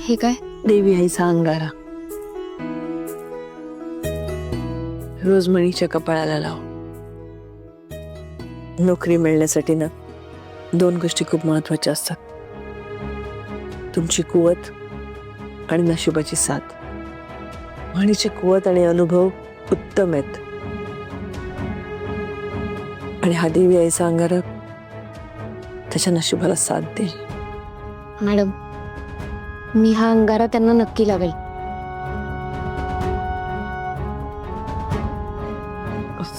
हे काय? देवी आईचा अंगारा रोज मणीच्या कपाळाला लाव. नोकरी मिळण्यासाठी ना 2 गोष्टी खूप महत्वाच्या असतात, तुमची कुवत आणि नशिबाची साथ. मणीची कुवत आणि अनुभव उत्तम आहेत आणि हा देवी आईचा अंगारा त्याच्या नशिबाला साथ देईल. मॅडम, मी हा अंगारा त्यांना नक्की लावेल.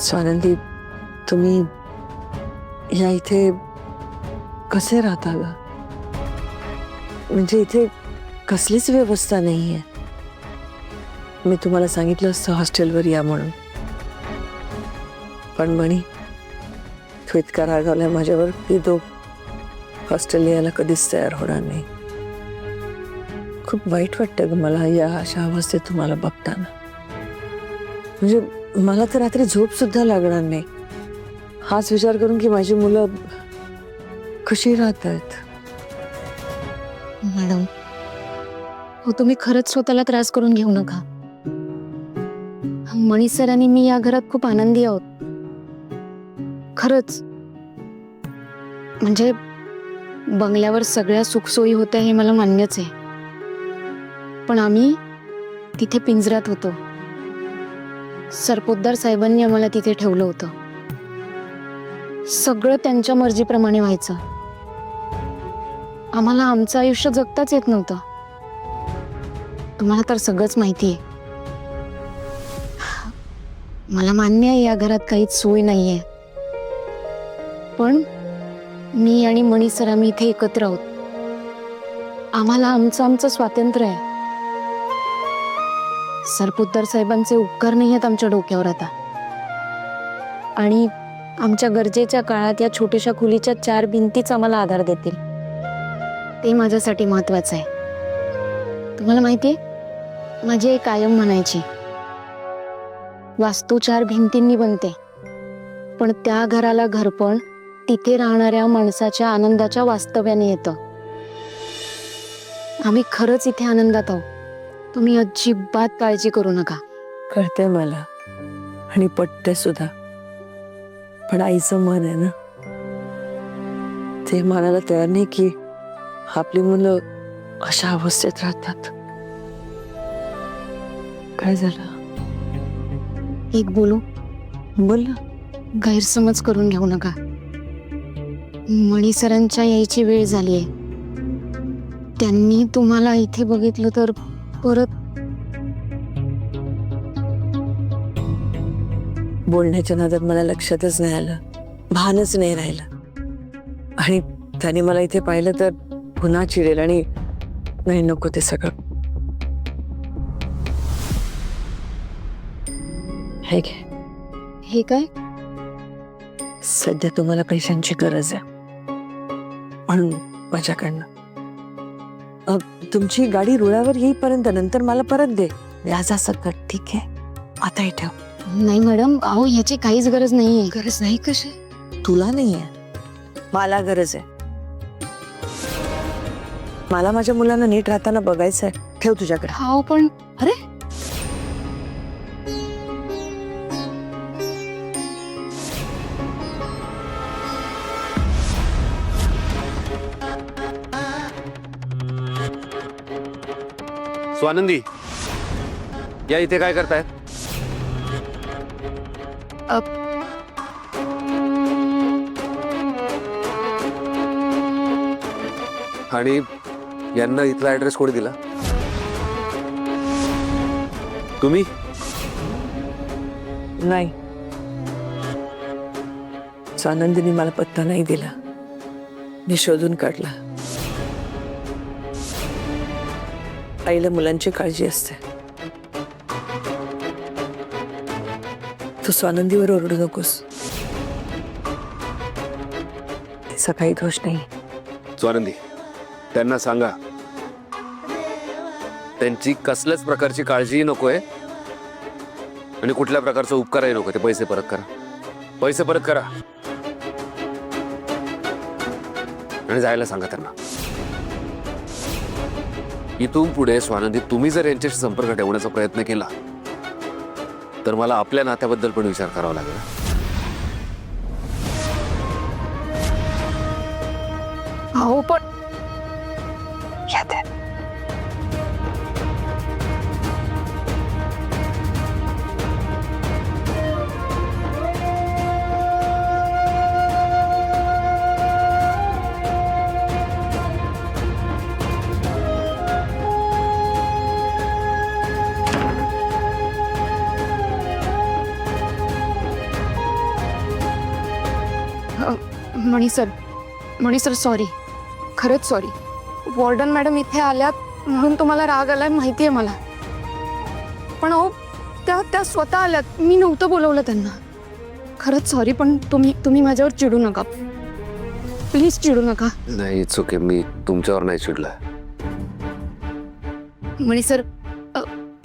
स्वानंदी, तुम्ही या इथे कसे राहता ग? म्हणजे इथे कसलीच व्यवस्था नाहीये. मी तुम्हाला सांगितलं असतं हॉस्टेलवर या म्हणून, पण म्हणी तू इतका रागावलाय माझ्यावर की तो हॉस्टेल यायला कधीच तयार होणार नाही. खूप वाईट वाटतं ग मला या अशा अवस्थेत तुम्हाला बघताना. म्हणजे मला तर रात्री झोप सुद्धा लागणार नाही हाच विचार करून की माझी मुलं कशी राहत आहेत. मॅडम, हो तुम्ही खरंच स्वतःला त्रास करून घेऊ नका. मणी सर आणि मी या घरात खूप आनंदी आहोत, खरंच. म्हणजे बंगल्यावर सगळ्या सुखसोयी होत्या हे मला मान्यच आहे, पण आम्ही तिथे पिंजऱ्यात होतो. सरपोतदार साहेबांनी आम्हाला तिथे ठेवलं होतं. सगळं त्यांच्या मर्जीप्रमाणे व्हायचं. आम्हाला आमचं आयुष्य जगताच येत नव्हतं. तुम्हाला तर सगळंच माहिती आहे. मला मान्य आहे या घरात काहीच सोय नाहीये, पण मी आणि मणी सर आम्ही इथे एकत्र आहोत. आम्हाला आमचं स्वातंत्र्य आहे. सरपोतदार साहेबांचे उपकार नाही आहेत आमच्या डोक्यावर आता. आणि आमच्या गरजेच्या काळात या छोट्याशा खोलीच्या 4 भिंतीच आम्हाला आधार देतील. ते माझ्यासाठी महत्वाचं आहे. तुम्हाला माहितीये, माझी आई कायम म्हणायची, वास्तू 4 भिंतींनी बनते, पण त्या घराला घरपण तिथे राहणाऱ्या माणसाच्या आनंदाच्या वास्तव्याने येतं. आम्ही खरंच इथे आनंदात आहोत. तुम्ही अजिबात काळजी करू नका. कळतंय मला आणि पटते सुद्धा, पण आईचं मन आहे ना, ते मानायला तयार नाही की आपली मुलं अशा अवस्थेत राहतात. काय झालं? एक बोलू? बोल ना. गैरसमज करून घेऊ नका. मणी सरांच्या यायची वेळ झालीये. त्यांनी तुम्हाला इथे बघितलं तर परत. बोलण्याच्या नादात मला लक्षातच नाही आलं, भानच नाही राहिलं. आणि त्याने मला इथे पाहिलं तर पुन्हा चिडेल आणि नाही, नको ते सगळं. हे घे. हे काय? सध्या तुम्हाला पैशांची गरज आहे म्हणून माझ्याकडनं. तुमची गाडी रुळावर येईपर्यंत नंतर मला परत दे. व्याजा सकट, ठीक आहे? आता हे ठेव. नाही मॅडम, अहो याची काहीच गरज नाहीये. गरज नाही कशी? तुला नाहीये, मला गरज आहे. मला माझ्या मुलांना नीट राहताना बघायचं आहे. ठेव तुझ्याकडे. हो पण अरे स्वानंदी, या इथे काय करताय? आणि यांना इथला ऍड्रेस कोणी दिला? तुम्ही? नाही, स्वानंदीने मला पत्ता नाही दिला, मी शोधून काढला. आईला मुलांची काळजी असते. तू स्वानंदीवर ओरडू नकोस, तिचा काही दोष नाही. स्वानंदी, त्यांना सांगा त्यांची कसल्याच प्रकारची काळजी नकोय आणि कुठल्या प्रकारचा उपकारही नको. ते पैसे परत करा, पैसे परत करा आणि जायला सांगा त्यांना. इथून पुढे स्वानंदी तुम्ही जर यांच्याशी संपर्क ठेवण्याचा प्रयत्न केला तर मला आपल्या नात्याबद्दल पण विचार करावा लागेल. अहो पण मणी सर सॉरी, खरंच सॉरी. वॉर्डन मॅडम इथे आल्यात म्हणून तुम्हाला राग आलाय माहिती आहे मला, पण अहो त्या स्वतः आल्यात, मी नव्हतं बोलवलं त्यांना. खरंच सॉरी, पण तुम्ही माझ्यावर चिडू नका, प्लीज चिडू नका. नाही चुके, मी तुमच्यावर नाही चिडला. मणी सर,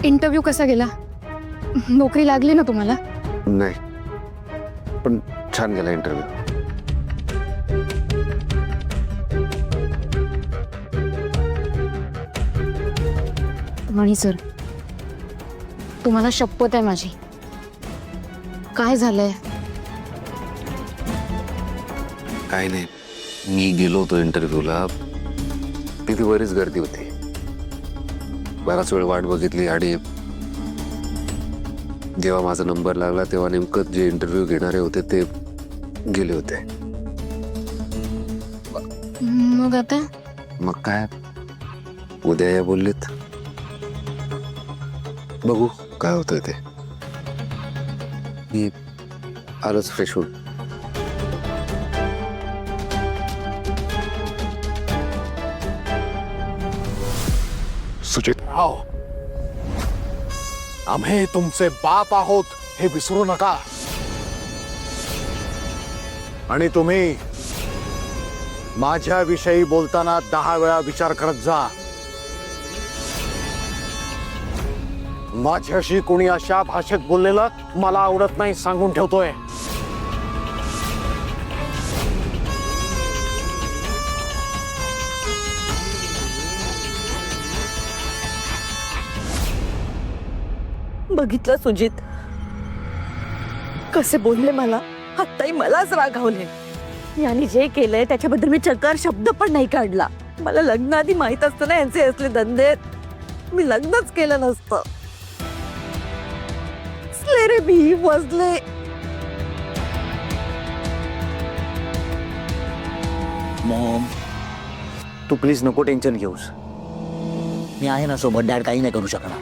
इंटरव्ह्यू कसा गेला? नोकरी लागली ना तुम्हाला? नाही, पण छान गेला इंटरव्ह्यू. मणी सर, तुम्हाला शपथ आहे माझी. काय झालंय? काही नाही, मी गेलो होतो इंटरव्ह्यूला. तिथे बरीच गर्दी होती, बराच वेळ वाट बघितली आणि जेव्हा माझा नंबर लागला तेव्हा नेमकं जे इंटरव्ह्यू घेणारे होते ते गेले होते. मग आता? मग काय, उद्या या बोललेत, बघू काय होतंय ते. मी आलोच फ्रेश होऊन. सुचितराव, आम्ही तुमचे बाप आहोत हे विसरू नका. आणि तुम्ही माझ्याविषयी बोलताना 10 वेळा विचार करत जा. माझ्याशी कोणी अशा भाषेत बोललेलं मला आवडत नाही, सांगून ठेवतोय. बघितलं सुजित, कसे बोलले मला. आत्ताही मलाच रागावले. यांनी जे केलंय त्याच्याबद्दल मी चकार शब्द पण नाही काढला. मला लग्नाआधी माहित असतं ना यांचे असले धंदे, मी लग्नच केलं नसतं. असले रे मी वजले. मॉम, तू प्लीज नको टेन्शन घेऊस. मी आहे ना सोबत. डॅड काही नाही करू शकणार.